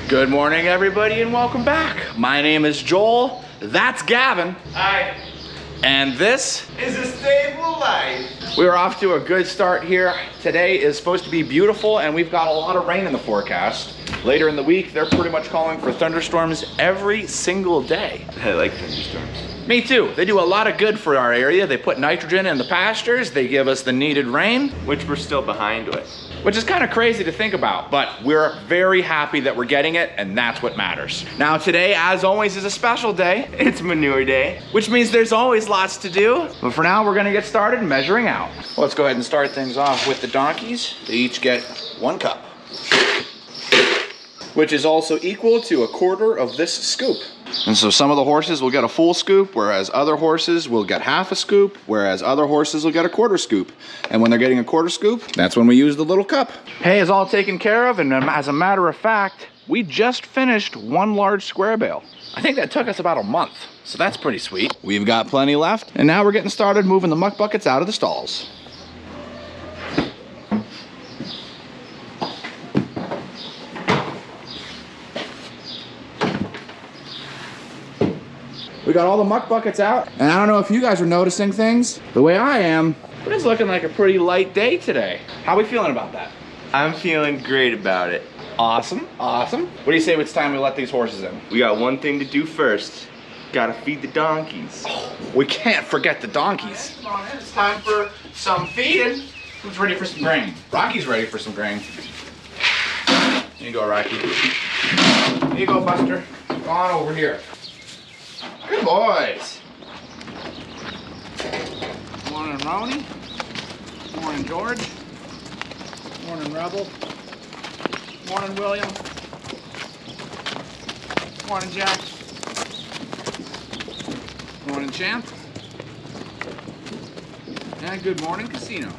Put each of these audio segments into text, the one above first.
Good morning, everybody, and welcome back. My name is Joel. That's Gavin. Hi. And this is a stable life. We're off to a good start here. Today is supposed to be beautiful, and we've got a lot of rain in the forecast. Later in the week, they're pretty much calling for thunderstorms every single day. I like thunderstorms. Me too. They do a lot of good for our area. They put nitrogen in the pastures. They give us the needed rain. Which we're still behind with. Which is kind of crazy to think about, but we're very happy that we're getting it, and that's what matters. Now today, as always, is a special day. It's manure day. Which means there's always lots to do. But for now, we're gonna get started measuring out. Let's go ahead and start things off with the donkeys. They each get 1 cup, which is also equal to 1/4 of this scoop. And so some of the horses will get a full scoop, whereas other horses will get half a scoop, whereas other horses will get a 1/4 scoop. And when they're getting a 1/4 scoop, that's when we use the little cup. Hay is all taken care of, and as a matter of fact, we just finished 1 large square bale. I think that took us about a month, so that's pretty sweet. We've got plenty left, and now we're getting started moving the muck buckets out of the stalls. We got all the muck buckets out, and I don't know if you guys are noticing things the way I am, but it's looking like a pretty light day today. How are we feeling about that? I'm feeling great about it. Awesome, awesome. What do you say it's time we let these horses in? We got one thing to do first. Gotta feed the donkeys. Oh, we can't forget the donkeys. Come on in, it's time for some feeding. Who's ready for some grain? Rocky's ready for some grain. Here you go, Rocky. Here you go, Buster. Go on over here. Good boys. Morning, Roni. Morning, George. Morning, Rebel. Morning, William. Morning, Jack. Morning, Champ. And good morning, Casino.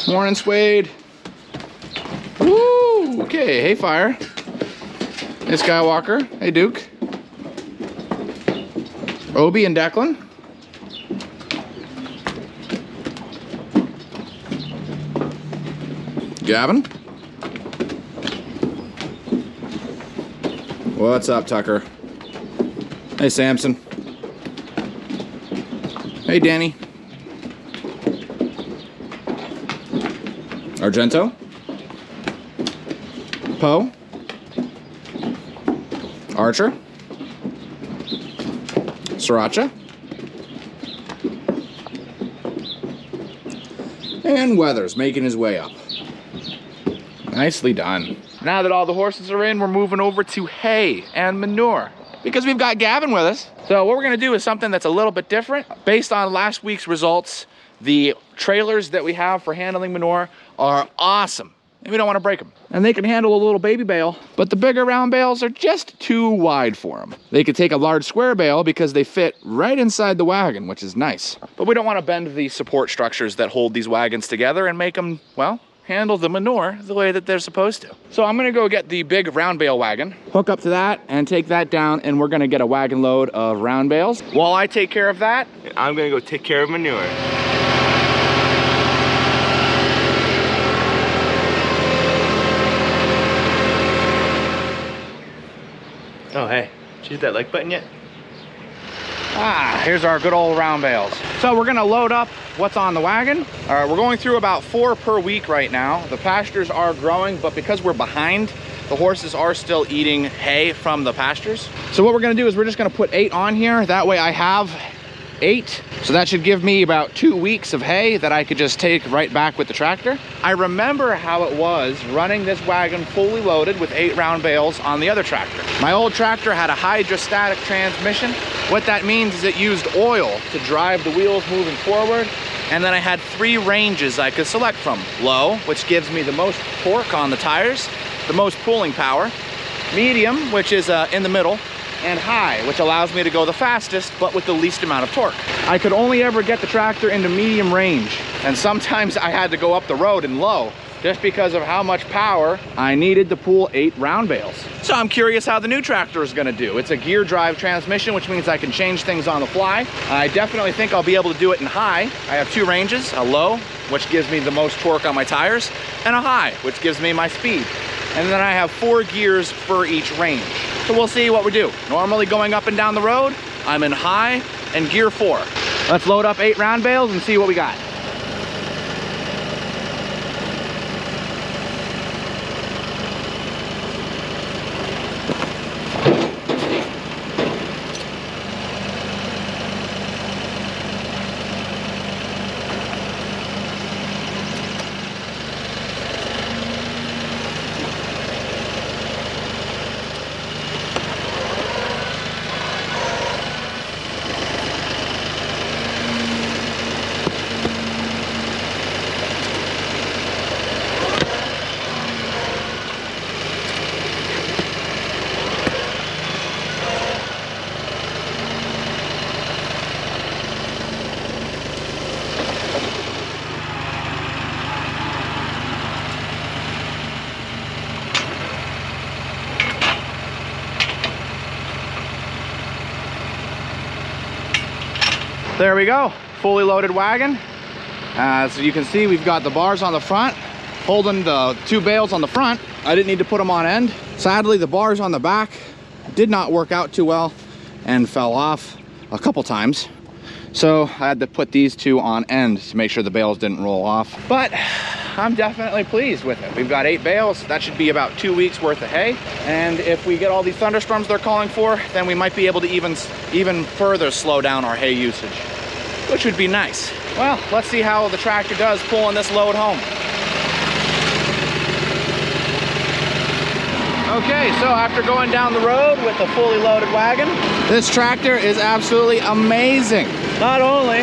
Morning, Suede. Woo! Okay, hey, Fire. Hey, Skywalker. Hey, Duke. Obi and Declan. Gavin. What's up, Tucker? Hey, Samson. Hey, Danny. Argento, Poe, Archer, Sriracha, and Weathers making his way up. Nicely done. Now that all the horses are in, we're moving over to hay and manure because we've got Gavin with us. So what we're gonna do is something that's a little bit different. Based on last week's results, the trailers that we have for handling manure are awesome, and we don't want to break them. And they can handle a little baby bale, but the bigger round bales are just too wide for them. They could take a large square bale because they fit right inside the wagon, which is nice. But we don't want to bend the support structures that hold these wagons together and make them, well, handle the manure the way that they're supposed to. So I'm gonna go get the big round bale wagon, hook up to that and take that down, and we're gonna get a wagon load of round bales. While I take care of that, I'm gonna go take care of manure. Oh, hey, did you hit that like button yet? Ah, here's our good old round bales. So we're gonna load up what's on the wagon. All right, we're going through about 4 per week right now. The pastures are growing, but because we're behind, the horses are still eating hay from the pastures. So what we're gonna do is we're just gonna put 8 on here. That way I have 8. So that should give me about 2 weeks of hay that I could just take right back with the tractor. I remember how it was running this wagon fully loaded with 8 round bales on the other tractor. My old tractor had a hydrostatic transmission. What that means is it used oil to drive the wheels moving forward. And then I had 3 ranges I could select from. Low, which gives me the most torque on the tires, the most pulling power. Medium, which is in the middle, and high, which allows me to go the fastest, but with the least amount of torque. I could only ever get the tractor into medium range, and sometimes I had to go up the road in low, just because of how much power I needed to pull 8 round bales. So I'm curious how the new tractor is gonna do. It's a gear drive transmission, which means I can change things on the fly. I definitely think I'll be able to do it in high. I have 2 ranges, a low, which gives me the most torque on my tires, and a high, which gives me my speed. And then I have 4 gears for each range. So we'll see what we do. Normally going up and down the road, I'm in high and gear 4. Let's load up 8 round bales and see what we got. There we go, fully loaded wagon. As you can see, we've got the bars on the front, holding the 2 bales on the front. I didn't need to put them on end. Sadly, the bars on the back did not work out too well and fell off a couple times. So I had to put these 2 on end to make sure the bales didn't roll off. But I'm definitely pleased with it. We've got 8 bales. That should be about 2 weeks worth of hay. And if we get all these thunderstorms they're calling for, then we might be able to even further slow down our hay usage, which would be nice. Well, let's see how the tractor does pulling this load home. Okay, so after going down the road with a fully loaded wagon, this tractor is absolutely amazing. Not only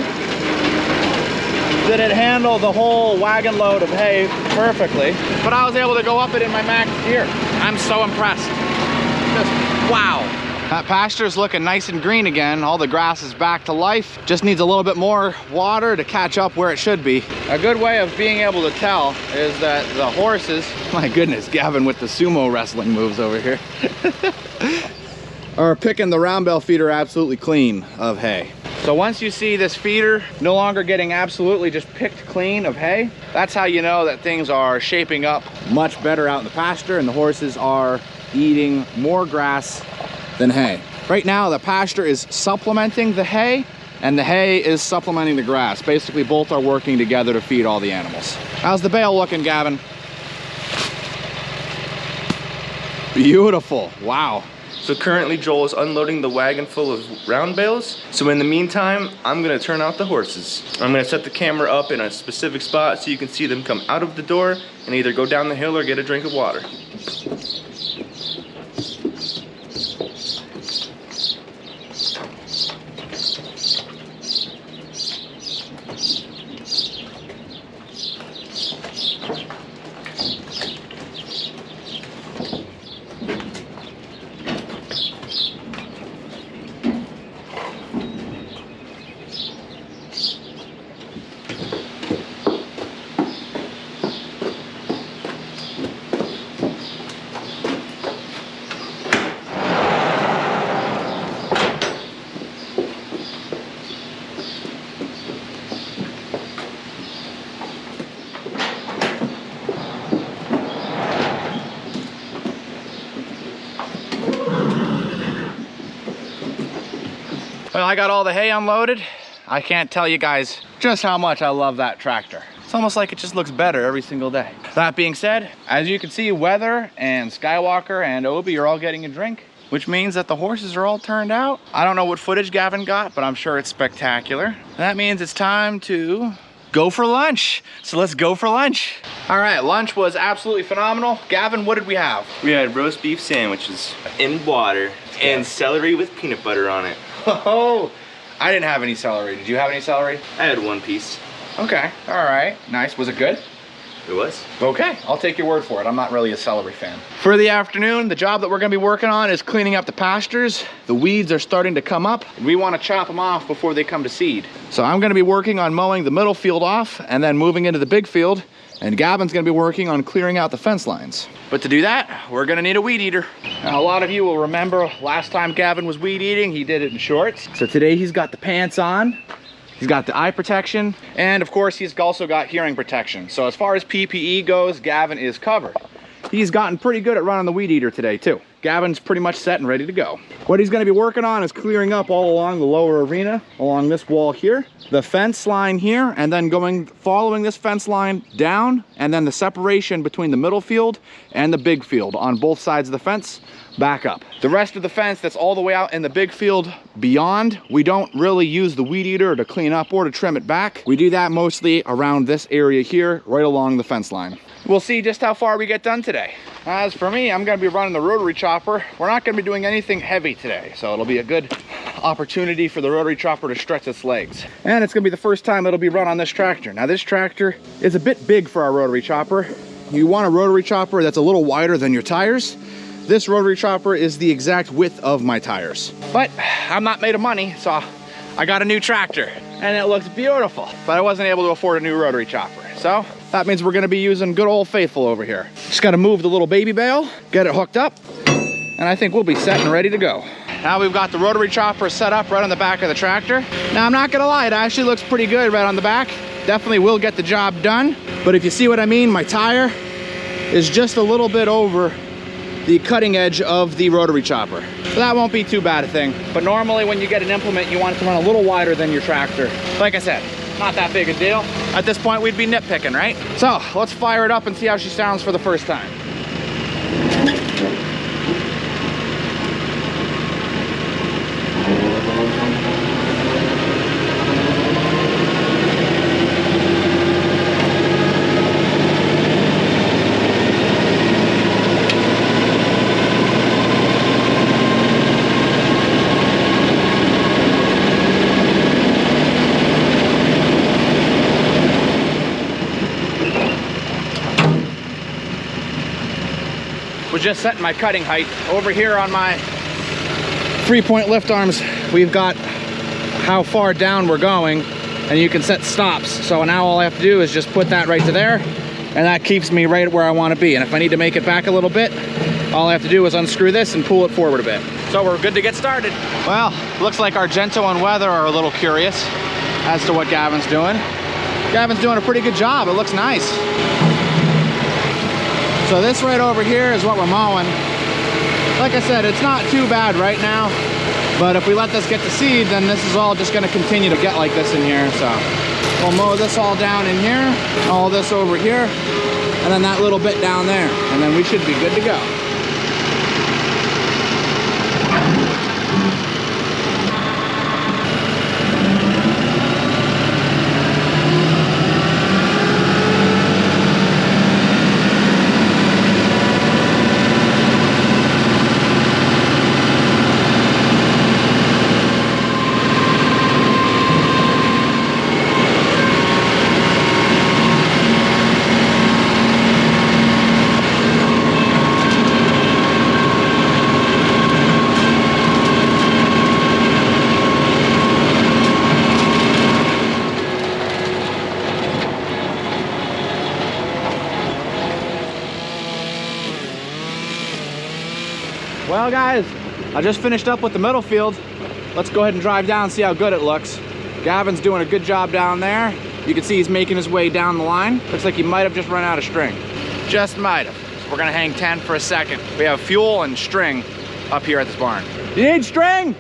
did it handle the whole wagon load of hay perfectly, but I was able to go up it in my max gear. I'm so impressed. Just wow. That pasture's looking nice and green again. All the grass is back to life. Just needs a little bit more water to catch up where it should be. A good way of being able to tell is that the horses, my goodness, Gavin with the sumo wrestling moves over here, are picking the round bale feeder absolutely clean of hay. So once you see this feeder no longer getting absolutely just picked clean of hay, that's how you know that things are shaping up much better out in the pasture and the horses are eating more grass than hay. Right now, the pasture is supplementing the hay and the hay is supplementing the grass. Basically, both are working together to feed all the animals. How's the bale looking, Gavin? Beautiful, wow. So currently Joel is unloading the wagon full of round bales. So in the meantime, I'm gonna turn out the horses. I'm gonna set the camera up in a specific spot so you can see them come out of the door and either go down the hill or get a drink of water. Well, I got all the hay unloaded. I can't tell you guys just how much I love that tractor. It's almost like it just looks better every single day. That being said, as you can see, Weather and Skywalker and Obi are all getting a drink, which means that the horses are all turned out. I don't know what footage Gavin got, but I'm sure it's spectacular. That means it's time to go for lunch. So let's go for lunch. All right, lunch was absolutely phenomenal. Gavin, what did we have? We had roast beef sandwiches in water and celery with peanut butter on it. Oh, I didn't have any celery. Did you have any celery? I had 1 piece. Okay, all right, nice. Was it good? It was. Okay, I'll take your word for it. I'm not really a celery fan. For the afternoon, the job that we're gonna be working on is cleaning up the pastures. The weeds are starting to come up. We wanna chop them off before they come to seed. So I'm gonna be working on mowing the middle field off and then moving into the big field and Gavin's gonna be working on clearing out the fence lines. But to do that, we're gonna need a weed eater. Now, a lot of you will remember last time Gavin was weed eating, he did it in shorts. So today he's got the pants on, he's got the eye protection, and of course he's also got hearing protection. So as far as PPE goes, Gavin is covered. He's gotten pretty good at running the weed eater today too. Gavin's pretty much set and ready to go. What he's gonna be working on is clearing up all along the lower arena, along this wall here, the fence line here, and then following this fence line down, and then the separation between the middle field and the big field on both sides of the fence, back up. The rest of the fence that's all the way out in the big field beyond, we don't really use the weed eater to clean up or to trim it back. We do that mostly around this area here, right along the fence line. We'll see just how far we get done today. As for me, I'm gonna be running the Rotary Chopper. We're not gonna be doing anything heavy today, so it'll be a good opportunity for the Rotary Chopper to stretch its legs. And it's gonna be the first time it'll be run on this tractor. Now this tractor is a bit big for our Rotary Chopper. You want a Rotary Chopper that's a little wider than your tires. This Rotary Chopper is the exact width of my tires. But I'm not made of money, so I got a new tractor and it looks beautiful, but I wasn't able to afford a new Rotary Chopper. So that means we're gonna be using good old faithful over here. Just gotta move the little baby bale, get it hooked up, and I think we'll be set and ready to go. Now we've got the Rotary Chopper set up right on the back of the tractor. Now I'm not gonna lie, it actually looks pretty good right on the back. Definitely will get the job done. But if you see what I mean, my tire is just a little bit over the cutting edge of the Rotary Chopper. So that won't be too bad a thing. But normally when you get an implement, you want it to run a little wider than your tractor. Like I said, not that big a deal. At this point, we'd be nitpicking, right? So let's fire it up and see how she sounds for the first time. Was just setting my cutting height. Over here on my 3-point lift arms, we've got how far down we're going, and you can set stops. So now all I have to do is just put that right to there, and that keeps me right where I want to be. And if I need to make it back a little bit, all I have to do is unscrew this and pull it forward a bit. So we're good to get started. Well, looks like Argento and Weather are a little curious as to what Gavin's doing. Gavin's doing a pretty good job. It looks nice. So this right over here is what we're mowing. Like I said, it's not too bad right now, but if we let this get to seed, then this is all just gonna continue to get like this in here. So we'll mow this all down in here, all this over here, and then that little bit down there, and then we should be good to go. Well guys, I just finished up with the middle field. Let's go ahead and drive down and see how good it looks. Gavin's doing a good job down there. You can see he's making his way down the line. Looks like he might have just run out of string. Just might have. So we're gonna hang 10 for a second. We have fuel and string up here at this barn. You need string?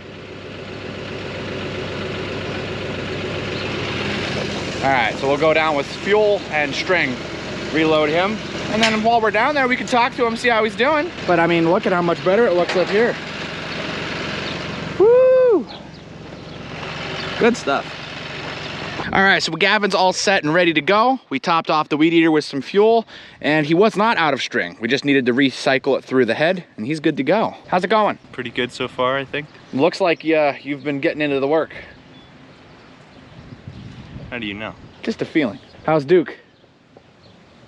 All right, so we'll go down with fuel and string, reload him. And then while we're down there, we can talk to him, see how he's doing. But I mean, look at how much better it looks up here. Woo! Good stuff. All right, so Gavin's all set and ready to go. We topped off the weed eater with some fuel, and he was not out of string. We just needed to recycle it through the head, and he's good to go. How's it going? Pretty good so far, I think. Looks like you've been getting into the work. How do you know? Just a feeling. How's Duke?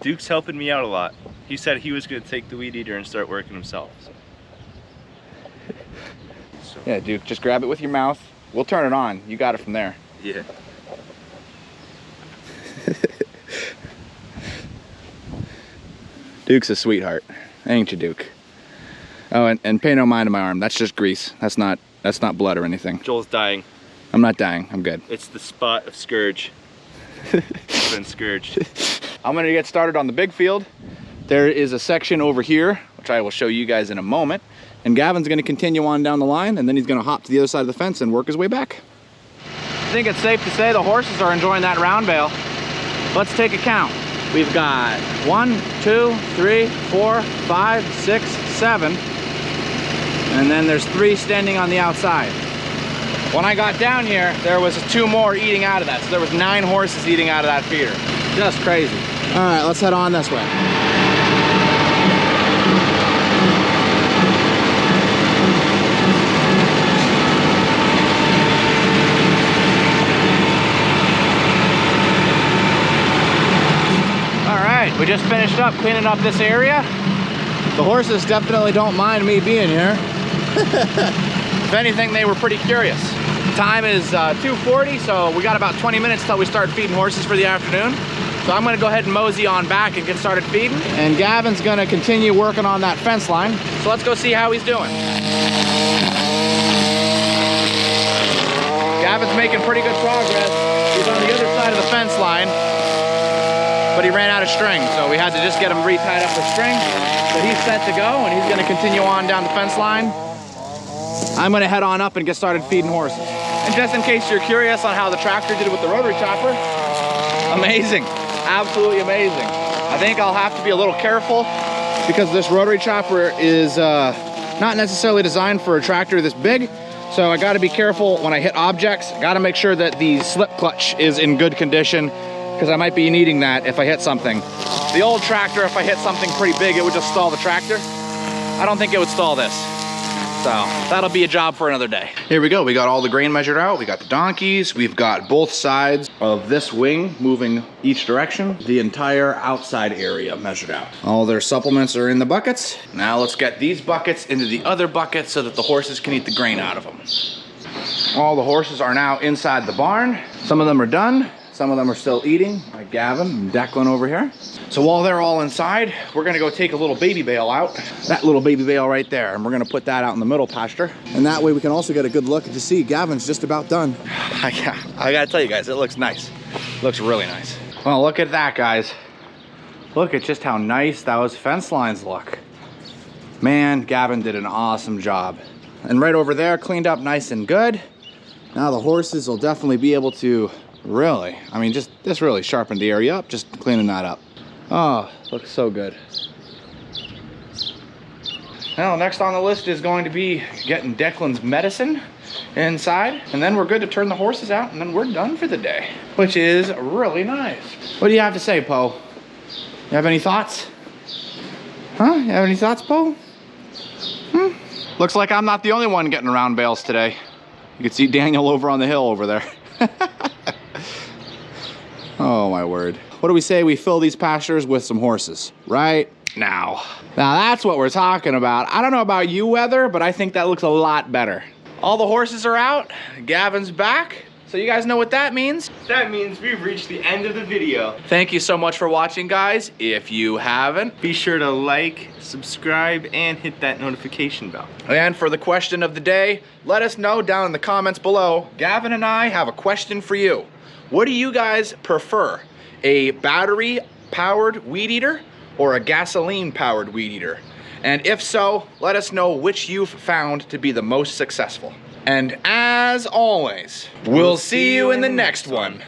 Duke's helping me out a lot. He said he was going to take the weed eater and start working himself. So. Yeah, Duke, just grab it with your mouth. We'll turn it on. You got it from there. Yeah. Duke's a sweetheart, ain't you, Duke? Oh, and pay no mind to my arm. That's just grease. That's not blood or anything. Joel's dying. I'm not dying. I'm good. It's the spot of scourge. It's been scourged. I'm gonna get started on the big field. There is a section over here, which I will show you guys in a moment. And Gavin's gonna continue on down the line, and then he's gonna hop to the other side of the fence and work his way back. I think it's safe to say the horses are enjoying that round bale. Let's take a count. We've got 1, 2, 3, 4, 5, 6, 7. And then there's 3 standing on the outside. When I got down here, there was 2 more eating out of that. So there was 9 horses eating out of that feeder. Just crazy. All right, let's head on this way. All right, we just finished up cleaning up this area. The horses definitely don't mind me being here. If anything, they were pretty curious. Time is 2:40, so we got about 20 minutes till we start feeding horses for the afternoon. So I'm gonna go ahead and mosey on back and get started feeding. And Gavin's gonna continue working on that fence line. So let's go see how he's doing. Gavin's making pretty good progress. He's on the other side of the fence line, but he ran out of string, so we had to just get him re-tied up with string. But he's set to go, and he's gonna continue on down the fence line. I'm gonna head on up and get started feeding horses. And just in case you're curious on how the tractor did with the rotary chopper, amazing, absolutely amazing. I think I'll have to be a little careful because this rotary chopper is not necessarily designed for a tractor this big. So I gotta be careful when I hit objects. Gotta make sure that the slip clutch is in good condition because I might be needing that if I hit something. The old tractor, if I hit something pretty big, it would just stall the tractor. I don't think it would stall this. So that'll be a job for another day. Here we go. We got all the grain measured out. We got the donkeys. We've got both sides of this wing moving each direction. The entire outside area measured out. All their supplements are in the buckets. Now let's get these buckets into the other buckets so that the horses can eat the grain out of them. All the horses are now inside the barn. Some of them are done. Some of them are still eating, like Gavin and Declan over here. So while they're all inside, we're gonna go take a little baby bale out. That little baby bale right there, and we're gonna put that out in the middle pasture. And that way we can also get a good look to see Gavin's just about done. I gotta tell you guys, it looks nice. It looks really nice. Well, look at that, guys. Look at just how nice those fence lines look. Man, Gavin did an awesome job. And right over there, cleaned up nice and good. Now the horses will definitely be able to really, I mean, this really sharpened the area up, just cleaning that up. Oh, looks so good. Now, next on the list is going to be getting Declan's medicine inside, and then we're good to turn the horses out, and then we're done for the day, which is really nice. What do you have to say, Poe? You have any thoughts? Huh? You have any thoughts, Poe? Looks like I'm not the only one getting around bales today. You can see Daniel over on the hill over there. Oh my word. What do we say we fill these pastures with some horses right now? Now that's what we're talking about. I don't know about you, Weather, but I think that looks a lot better. All the horses are out. Gavin's back. So you guys know what that means? That means we've reached the end of the video. Thank you so much for watching, guys. If you haven't, be sure to like, subscribe, and hit that notification bell. And for the question of the day, let us know down in the comments below. Gavin and I have a question for you. What do you guys prefer? A battery-powered weed eater or a gasoline-powered weed eater? And if so, let us know which you've found to be the most successful. And as always, we'll see you in the next one.